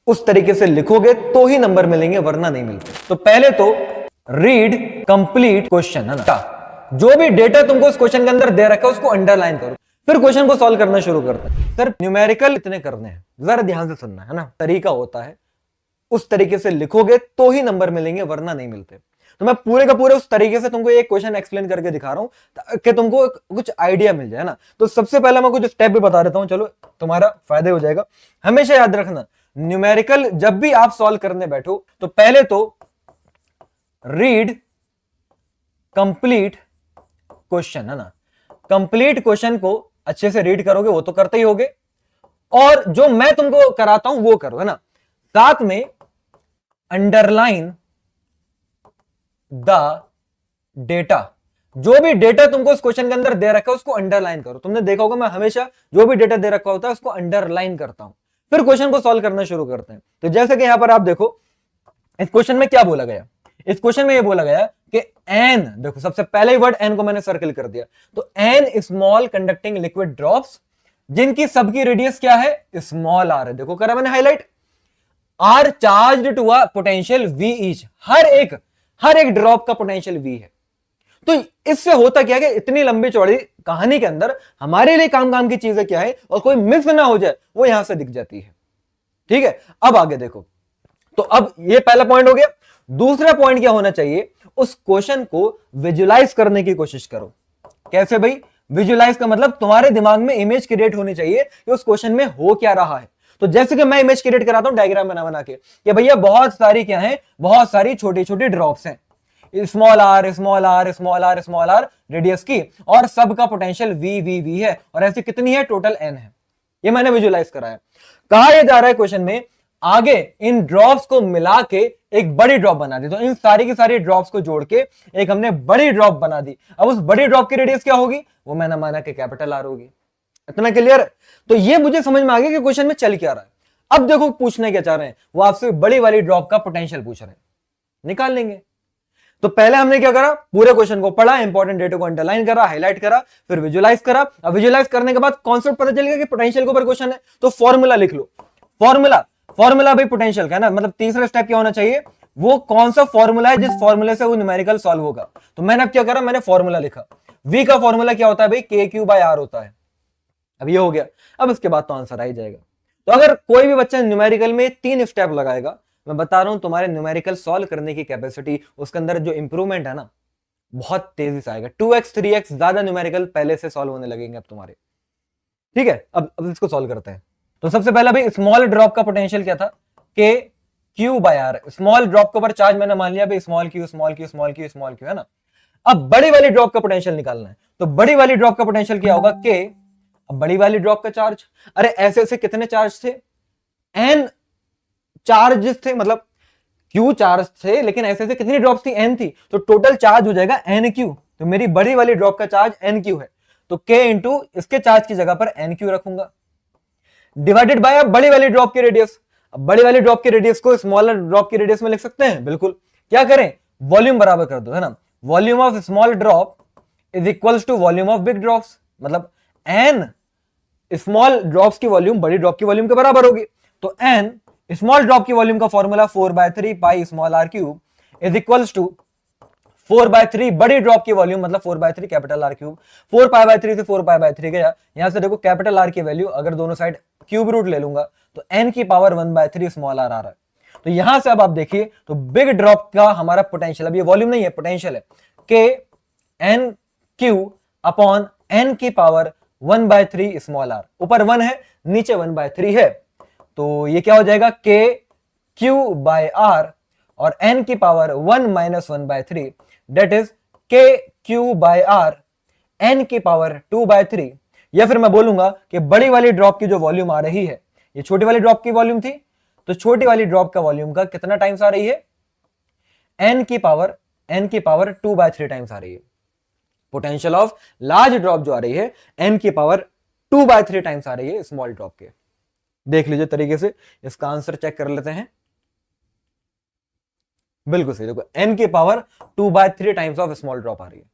उस तरीके से लिखोगे तो ही नंबर मिलेंगे, वरना नहीं मिलते। तो पहले तो रीड कंप्लीट क्वेश्चन, है ना, जो भी डेटा तुमको उस क्वेश्चन के अंदर दे रखा है उसको अंडरलाइन करो, फिर क्वेश्चन को सॉल्व करना शुरू करते हैं। सर न्यूमेरिकल इतने करने हैं, जरा ध्यान से सुनना है ना, तरीका होता है, उस तरीके से लिखोगे तो ही नंबर मिलेंगे, वरना नहीं मिलते। तो मैं पूरे का पूरे उस तरीके से तुमको एक क्वेश्चन एक्सप्लेन करके दिखा रहा हूं ताकि तुमको कुछ आइडिया मिल जाए ना। तो सबसे पहला मैं कुछ स्टेप भी बता देता हूं, चलो तुम्हारा फायदा हो जाएगा। हमेशा याद रखना, न्यूमेरिकल जब भी आप सॉल्व करने बैठो तो पहले तो रीड कंप्लीट क्वेश्चन, है ना, कंप्लीट क्वेश्चन को अच्छे से रीड करोगे, वो तो करते ही होगे, और जो मैं तुमको कराता हूं वो करो, है ना। साथ में अंडरलाइन द डेटा, जो भी डेटा तुमको इस क्वेश्चन के अंदर दे रखा है उसको अंडरलाइन करो। तुमने देखा होगा मैं हमेशा जो भी डेटा दे रखा होता है उसको अंडरलाइन करता हूं, फिर क्वेश्चन को सॉल्व करना शुरू करते हैं। तो जैसे कि यहां पर आप देखो, इस क्वेश्चन में क्या बोला गया, इस क्वेश्चन में ये बोला गया कि एन, देखो सबसे पहले ही वर्ड एन को मैंने सर्कल कर दिया, तो n small conducting liquid drops जिनकी सबकी रेडियस क्या है, स्मॉल आर है, देखो करा मैंने highlight, are charged to a potential V each, हर एक ड्रॉप का पोटेंशियल वी है। तो इससे होता क्या है कि इतनी लंबी चौड़ी कहानी के अंदर हमारे लिए काम की चीजें क्या है और कोई मिस ना हो जाए वो यहां से दिख जाती है। ठीक है, अब आगे देखो, तो अब ये पहला पॉइंट हो गया। दूसरा पॉइंट क्या होना चाहिए, उस क्वेश्चन को विजुलाइज करने की कोशिश करो। कैसे भाई, विजुलाइज का मतलब तुम्हारे दिमाग में इमेज क्रिएट होनी चाहिए कि उस क्वेश्चन में हो क्या रहा है। तो जैसे कि मैं इमेज क्रिएट कराता हूं डायग्राम बना बना के कि भैया बहुत सारी क्या है, बहुत सारी छोटी छोटी ड्रॉप्स हैं, small r small r small r small r radius की, और सबका पोटेंशियल वी वी वी है, और ऐसी कितनी है, टोटल एन है। ये मैंने विजुलाइज कराया। कहा यह जा रहा है क्वेश्चन में, आगे इन ड्रॉप्स को मिला के एक बड़ी ड्रॉप बना दी, तो इन सारी की सारी ड्रॉप्स को जोड़ के एक हमने बड़ी ड्रॉप बना दी। अब उस बड़ी ड्रॉप की रेडियस क्या होगी, वो मैंने माना कि कैपिटल आर होगी। इतना क्लियर है? तो ये मुझे समझ में आ गया कि क्वेश्चन में चल क्या रहा है। अब देखो पूछने क्या चाह रहे हैं, वो आपसे बड़ी वाली ड्रॉप का पोटेंशियल पूछ रहे हैं, निकाल लेंगे। तो पहले हमने क्या करा, पूरे क्वेश्चन को पढ़ा, इंपॉर्टेंट डेटा को अंडरलाइन करा, हाईलाइट करा, फिर विजुलाइज करा। अब विजुलाइज करने के बाद कॉन्सेप्ट पता चल गया कि पोटेंशियल के ऊपर क्वेश्चन है, तो फॉर्मूला लिख लो। फॉर्मूला भी पोटेंशियल का है ना, मतलब तीसरा स्टेप क्या होना चाहिए, वो कौन सा फॉर्मूला है जिस फॉर्मूले से वो न्यूमेरिकल सॉल्व होगा। तो मैंने अब क्या करा, मैंने फॉर्मूला लिखा। वी का फॉर्मूला क्या होता है भाई, के क्यू बाय आर होता है। अब ये हो गया, अब इसके बाद तो आंसर आ ही जाएगा। तो अगर कोई भी बच्चा न्यूमेरिकल में 3 स्टेप लगाएगा, मैं बता रहा हूं तुम्हारे न्यूमेरिकल सॉल्व करने की कैपेसिटी, उसके अंदर जो इंप्रूवमेंट है ना, बहुत तेजी से आएगा। 2x 3x ज्यादा न्यूमेरिकल पहले से सॉल्व होने लगेंगे अब तुम्हारे। ठीक है, अब इसको सॉल्व करते हैं। तो सबसे पहला भाई स्मॉल ड्रॉप का पोटेंशियल क्या था, k q by r. Small drop के ऊपर चार्ज मैंने मान लिया भाई small q small q small q small q, है ना। अब बड़ी वाली ड्रॉप का पोटेंशियल निकालना है, तो बड़ी वाली ड्रॉप का पोटेंशियल क्या होगा, के। अब बड़ी वाली ड्रॉप का चार्ज, अरे ऐसे ऐसे कितने चार्ज थे, एन चार्जेस थे, मतलब क्यू चार्ज थे, लेकिन ऐसे ऐसे कितनी ड्रॉप्स थी, एन थी, तो टोटल चार्ज हो जाएगा एन क्यू। तो मेरी बड़ी वाली ड्रॉप का चार्ज एन क्यू है, तो के इंटू इसके चार्ज की जगह पर एन क्यू रखूंगा, डिवाइडेड बाय बड़ी वाली ड्रॉप की रेडियस। अब बड़ी वाली ड्रॉप की रेडियस को स्मॉलर ड्रॉप की रेडियस में लिख सकते हैं, बिल्कुल। क्या करें, वॉल्यूम बराबर कर दो, है ना। Volume of small drop is equals to volume of big drops, मतलब एन स्मॉल ड्रॉप्स की वॉल्यूम बड़ी ड्रॉप की वॉल्यूम के बराबर होगी। तो एन स्मॉल ड्रॉप की वॉल्यूम का formula 4/3 pi small r cube is equals to 4/3 बड़ी ड्रॉप की वॉल्यूम, मतलब 4/3 कैपिटल आर क्यूब। 4π/3 से 4π/3 गया, यहां से देखो कैपिटल आर की वैल्यू अगर दोनों साइड क्यूब रूट ले लूंगा तो एन की पावर 1/3 स्मॉल आर आ रहा है। तो यहां से अब आप देखिए, तो बिग ड्रॉप का हमारा पोटेंशियल, अब ये वॉल्यूम नहीं है पोटेंशियल है, के एन क्यू अपॉन एन की पावर 1/3 स्मॉल आर। ऊपर 1 है, नीचे 1/3 है, तो ये क्या हो जाएगा, के क्यू बाय आर और एन की पावर 1 - 1/3, डेट इज के क्यू बाय आर एन की पावर 2/3। या फिर मैं बोलूंगा कि बड़ी वाली ड्रॉप की जो वॉल्यूम आ रही है, ये छोटी वाली ड्रॉप की वॉल्यूम थी, तो छोटी वाली ड्रॉप का वॉल्यूम का कितना टाइम्स आ रही है, एन की पावर 2/3 टाइम्स आ रही है। पोटेंशियल ऑफ लार्ज ड्रॉप जो आ रही है, एन की पावर 2/3 टाइम्स आ रही है स्मॉल ड्रॉप के। देख लीजिए तरीके से, इसका आंसर चेक कर लेते हैं। बिल्कुल सही, देखो एन की power 2/3 times of small drop आ रही है।